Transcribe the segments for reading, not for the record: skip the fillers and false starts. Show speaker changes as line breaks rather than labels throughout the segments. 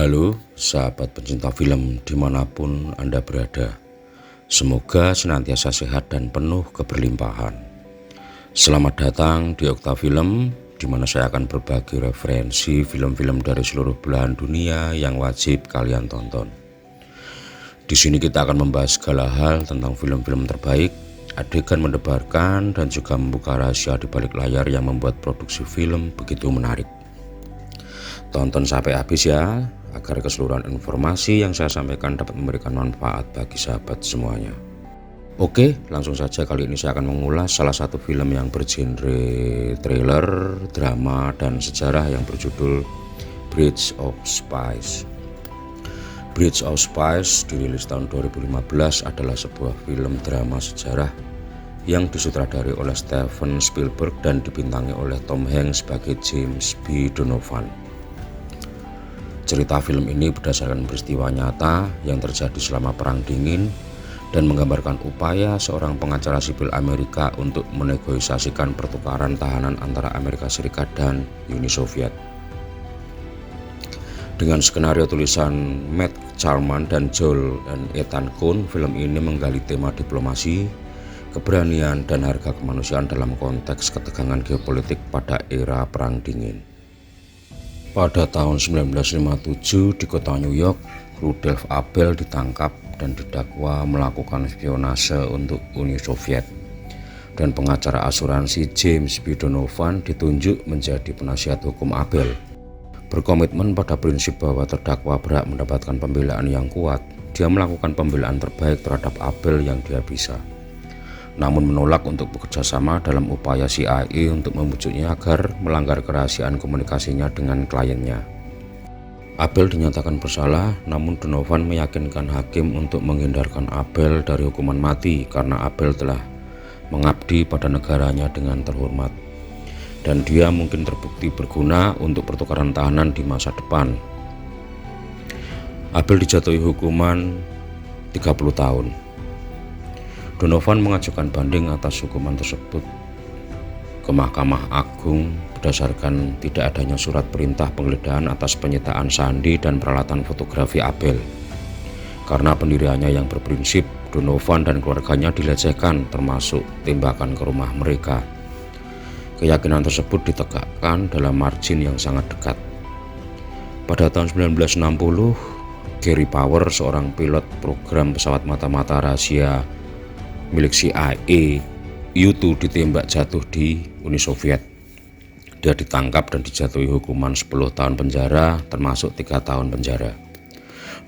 Halo sahabat pencinta film dimanapun Anda berada. Semoga senantiasa sehat dan penuh keberlimpahan. Selamat datang di Okta Film, di mana saya akan berbagi referensi film-film dari seluruh belahan dunia yang wajib kalian tonton. Di sini kita akan membahas segala hal tentang film-film terbaik, adegan mendebarkan, dan juga membuka rahasia di balik layar yang membuat produksi film begitu menarik. Tonton sampai habis ya, agar keseluruhan informasi yang saya sampaikan dapat memberikan manfaat bagi sahabat semuanya. Oke, langsung saja kali ini saya akan mengulas salah satu film yang bergenre thriller, drama, dan sejarah yang berjudul Bridge of Spies. Bridge of Spies dirilis tahun 2015 adalah sebuah film drama sejarah yang disutradari oleh Steven Spielberg dan dibintangi oleh Tom Hanks sebagai James B. Donovan. Cerita film ini berdasarkan peristiwa nyata yang terjadi selama Perang Dingin dan menggambarkan upaya seorang pengacara sipil Amerika untuk menegosiasikan pertukaran tahanan antara Amerika Serikat dan Uni Soviet. Dengan skenario tulisan Matt Charman dan Joel dan Ethan Coen, film ini menggali tema diplomasi, keberanian, dan harga kemanusiaan dalam konteks ketegangan geopolitik pada era Perang Dingin. Pada tahun 1957 di kota New York, Rudolf Abel ditangkap dan didakwa melakukan spionase untuk Uni Soviet. Dan pengacara asuransi James B. Donovan ditunjuk menjadi penasihat hukum Abel. Berkomitmen pada prinsip bahwa terdakwa berhak mendapatkan pembelaan yang kuat, dia melakukan pembelaan terbaik terhadap Abel yang dia bisa. Namun menolak untuk bekerja sama dalam upaya CIA untuk membujuknya agar melanggar kerahasiaan komunikasinya dengan kliennya. Abel dinyatakan bersalah, namun Donovan meyakinkan hakim untuk menghindarkan Abel dari hukuman mati karena Abel telah mengabdi pada negaranya dengan terhormat. Dan dia mungkin terbukti berguna untuk pertukaran tahanan di masa depan. Abel dijatuhi hukuman 30 tahun. Donovan mengajukan banding atas hukuman tersebut ke Mahkamah Agung berdasarkan tidak adanya surat perintah penggeledahan atas penyitaan sandi dan peralatan fotografi Abel. Karena pendiriannya yang berprinsip, Donovan dan keluarganya dilecehkan termasuk tembakan ke rumah mereka. Keyakinan tersebut ditegakkan dalam margin yang sangat dekat. Pada tahun 1960, Gary Power, seorang pilot program pesawat mata-mata rahasia milik CIA, U-2 ditembak jatuh di Uni Soviet. Dia ditangkap dan dijatuhi hukuman 10 tahun penjara termasuk 3 tahun penjara.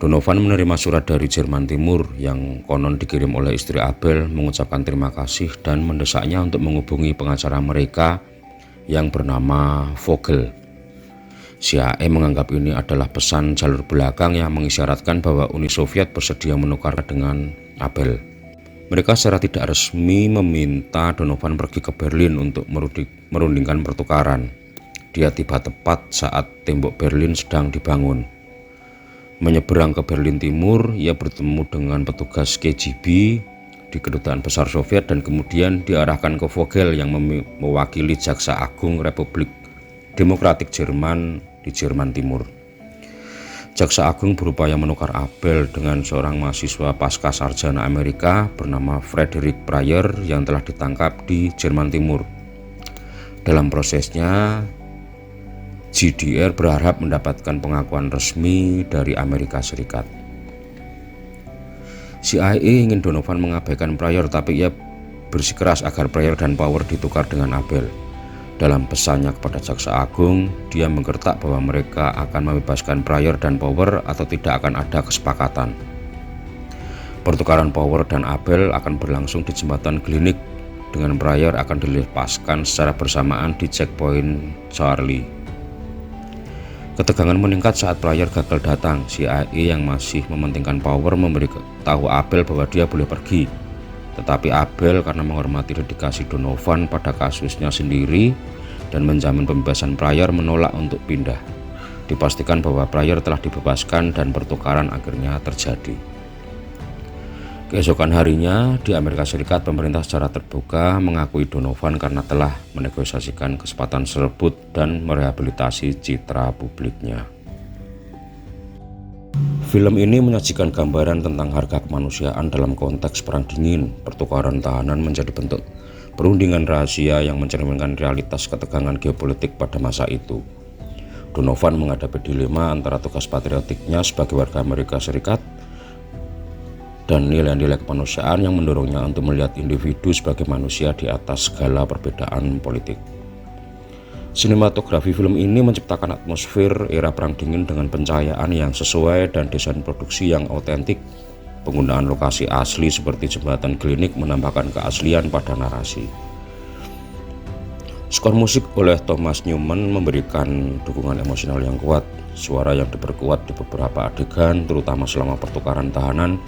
Donovan menerima surat dari Jerman Timur yang konon dikirim oleh istri Abel mengucapkan terima kasih dan mendesaknya untuk menghubungi pengacara mereka yang bernama Vogel. CIA menganggap ini adalah pesan jalur belakang yang mengisyaratkan bahwa Uni Soviet bersedia menukar dengan Abel. Mereka secara tidak resmi meminta Donovan pergi ke Berlin untuk merundingkan pertukaran. Dia tiba tepat saat tembok Berlin sedang dibangun. Menyeberang ke Berlin Timur, ia bertemu dengan petugas KGB di Kedutaan Besar Soviet dan kemudian diarahkan ke Vogel yang mewakili Jaksa Agung Republik Demokratik Jerman di Jerman Timur. Jaksa Agung berupaya menukar Abel dengan seorang mahasiswa pasca sarjana Amerika bernama Frederick Pryor yang telah ditangkap di Jerman Timur. Dalam prosesnya, GDR berharap mendapatkan pengakuan resmi dari Amerika Serikat. CIA ingin Donovan mengabaikan Pryor, tapi ia bersikeras agar Pryor dan Power ditukar dengan Abel. Dalam pesannya kepada Jaksa Agung, dia menggertak bahwa mereka akan membebaskan Pryor dan Power atau tidak akan ada kesepakatan. Pertukaran Power dan Abel akan berlangsung di jembatan Glienicke, dengan Pryor akan dilepaskan secara bersamaan di checkpoint Charlie. Ketegangan meningkat saat Pryor gagal datang. CIA yang masih mementingkan Power memberitahu Abel bahwa dia boleh pergi. Tetapi Abel, karena menghormati dedikasi Donovan pada kasusnya sendiri dan menjamin pembebasan Pryor, menolak untuk pindah. Dipastikan bahwa Pryor telah dibebaskan dan pertukaran akhirnya terjadi. Keesokan harinya di Amerika Serikat, pemerintah secara terbuka mengakui Donovan karena telah menegosiasikan kesempatan tersebut dan merehabilitasi citra publiknya. Film ini menyajikan gambaran tentang harga kemanusiaan dalam konteks Perang Dingin. Pertukaran tahanan menjadi bentuk perundingan rahasia yang mencerminkan realitas ketegangan geopolitik pada masa itu. Donovan menghadapi dilema antara tugas patriotiknya sebagai warga Amerika Serikat dan nilai-nilai kemanusiaan yang mendorongnya untuk melihat individu sebagai manusia di atas segala perbedaan politik. Sinematografi film ini menciptakan atmosfer era Perang Dingin dengan pencahayaan yang sesuai dan desain produksi yang autentik. Penggunaan lokasi asli seperti jembatan Glienicke menambahkan keaslian pada narasi. Skor musik oleh Thomas Newman memberikan dukungan emosional yang kuat. Suara yang diperkuat di beberapa adegan, terutama selama pertukaran tahanan,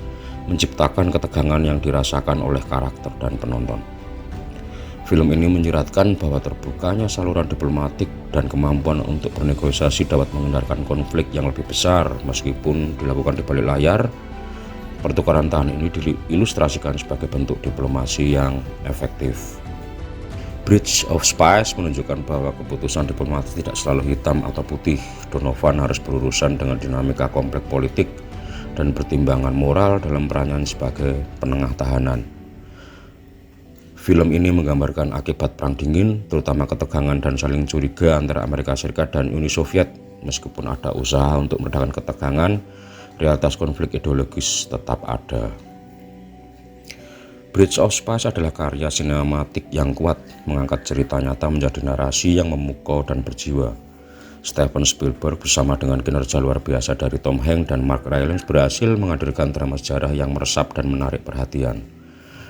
menciptakan ketegangan yang dirasakan oleh karakter dan penonton. Film ini menyiratkan bahwa terbukanya saluran diplomatik dan kemampuan untuk bernegosiasi dapat menghindarkan konflik yang lebih besar. Meskipun dilakukan di balik layar, pertukaran tahanan ini diilustrasikan sebagai bentuk diplomasi yang efektif. Bridge of Spies menunjukkan bahwa keputusan diplomatis tidak selalu hitam atau putih. Donovan harus berurusan dengan dinamika kompleks politik dan pertimbangan moral dalam perannya sebagai penengah tahanan. Film ini menggambarkan akibat Perang Dingin, terutama ketegangan dan saling curiga antara Amerika Serikat dan Uni Soviet. Meskipun ada usaha untuk meredakan ketegangan, realitas konflik ideologis tetap ada. Bridge of Spies adalah karya sinematik yang kuat, mengangkat cerita nyata menjadi narasi yang memukau dan berjiwa. Steven Spielberg bersama dengan kinerja luar biasa dari Tom Hanks dan Mark Rylance berhasil menghadirkan drama sejarah yang meresap dan menarik perhatian.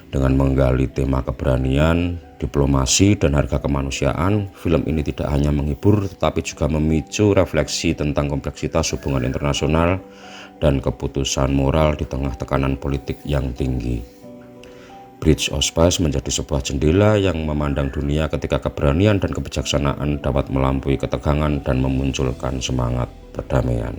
Dengan menggali tema keberanian, diplomasi, dan harga kemanusiaan, film ini tidak hanya menghibur tetapi juga memicu refleksi tentang kompleksitas hubungan internasional dan keputusan moral di tengah tekanan politik yang tinggi. Bridge of Spies menjadi sebuah jendela yang memandang dunia ketika keberanian dan kebijaksanaan dapat melampaui ketegangan dan memunculkan semangat perdamaian.